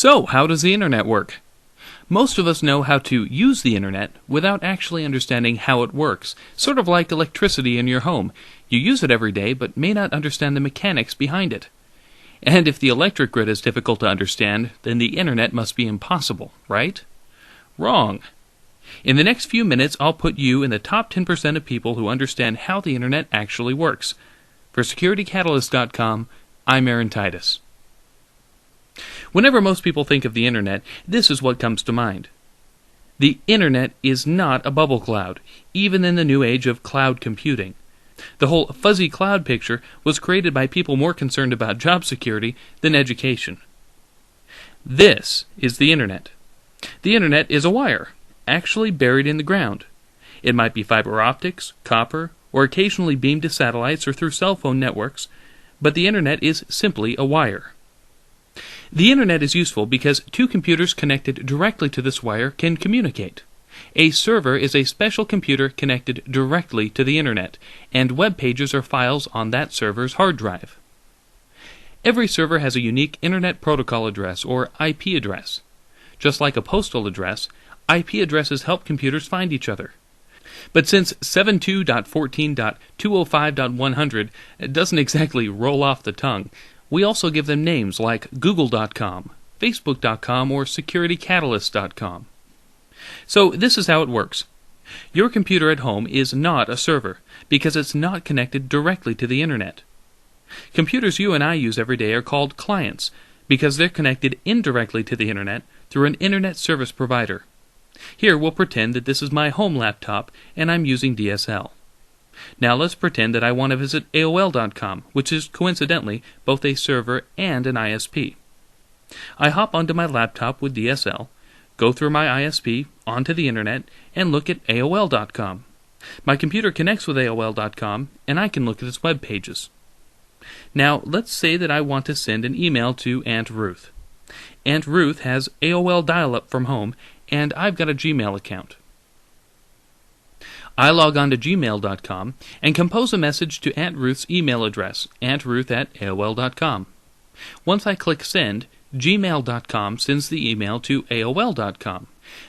So, how does the internet work? Most of us know how to use the internet without actually understanding how it works, sort of like electricity in your home. You use it every day, but may not understand the mechanics behind it. And if the electric grid is difficult to understand, then the internet must be impossible, right? Wrong. In the next few minutes, I'll put you in the top 10% of people who understand how the internet actually works. For SecurityCatalyst.com, I'm Aaron Titus. Whenever most people think of the internet, this is what comes to mind. The internet is not a bubble cloud, even in the new age of cloud computing. The whole fuzzy cloud picture was created by people more concerned about job security than education. This is the internet. The internet is a wire, actually buried in the ground. It might be fiber optics, copper, or occasionally beamed to satellites or through cell phone networks, but the internet is simply a wire. The internet is useful because two computers connected directly to this wire can communicate. A server is a special computer connected directly to the internet, and web pages are files on that server's hard drive. Every server has a unique Internet Protocol address, or IP address. Just like a postal address, IP addresses help computers find each other. But since 72.14.205.100 doesn't exactly roll off the tongue, we also give them names like Google.com, Facebook.com, or SecurityCatalyst.com. So this is how it works. Your computer at home is not a server, because it's not connected directly to the internet. Computers you and I use every day are called clients, because they're connected indirectly to the internet through an internet service provider. Here we'll pretend that this is my home laptop and I'm using DSL. Now let's pretend that I want to visit AOL.com, which is coincidentally both a server and an ISP. I hop onto my laptop with DSL, go through my ISP, onto the internet, and look at AOL.com. My computer connects with AOL.com, and I can look at its web pages. Now let's say that I want to send an email to Aunt Ruth. Aunt Ruth has AOL dial-up from home, and I've got a Gmail account. I log on to gmail.com and compose a message to Aunt Ruth's email address, auntruth@aol.com. Once I click send, gmail.com sends the email to AOL.com.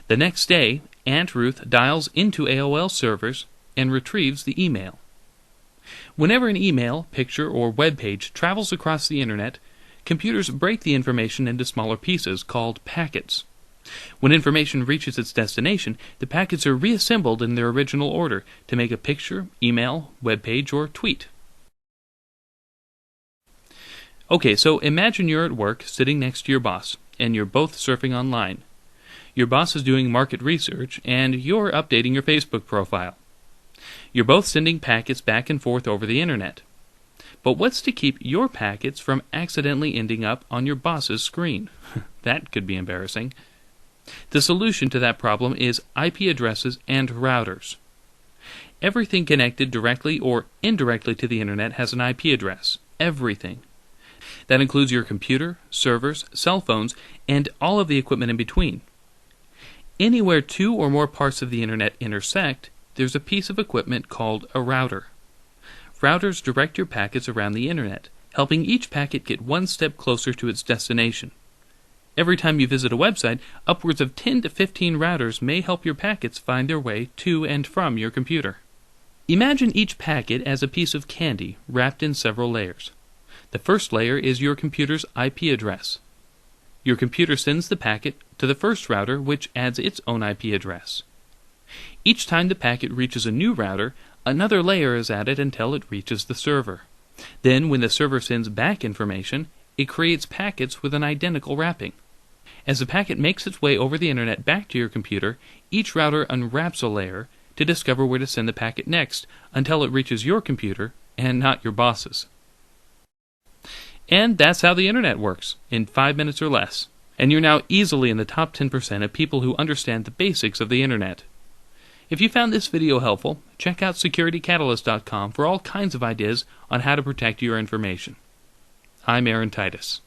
The next day, Aunt Ruth dials into AOL servers and retrieves the email. Whenever an email, picture, or web page travels across the internet, computers break the information into smaller pieces called packets. When information reaches its destination, the packets are reassembled in their original order to make a picture, email, web page, or tweet. Okay, so imagine you're at work sitting next to your boss, and you're both surfing online. Your boss is doing market research, and you're updating your Facebook profile. You're both sending packets back and forth over the internet. But what's to keep your packets from accidentally ending up on your boss's screen? That could be embarrassing. The solution to that problem is IP addresses and routers. Everything connected directly or indirectly to the internet has an IP address. Everything. That includes your computer, servers, cell phones, and all of the equipment in between. Anywhere two or more parts of the internet intersect, there's a piece of equipment called a router. Routers direct your packets around the internet, helping each packet get one step closer to its destination. Every time you visit a website, upwards of 10 to 15 routers may help your packets find their way to and from your computer. Imagine each packet as a piece of candy wrapped in several layers. The first layer is your computer's IP address. Your computer sends the packet to the first router, which adds its own IP address. Each time the packet reaches a new router, another layer is added until it reaches the server. Then, when the server sends back information, it creates packets with an identical wrapping. As the packet makes its way over the internet back to your computer, each router unwraps a layer to discover where to send the packet next until it reaches your computer and not your boss's. And that's how the internet works, in 5 minutes or less. And you're now easily in the top 10% of people who understand the basics of the internet. If you found this video helpful, check out SecurityCatalyst.com for all kinds of ideas on how to protect your information. I'm Aaron Titus.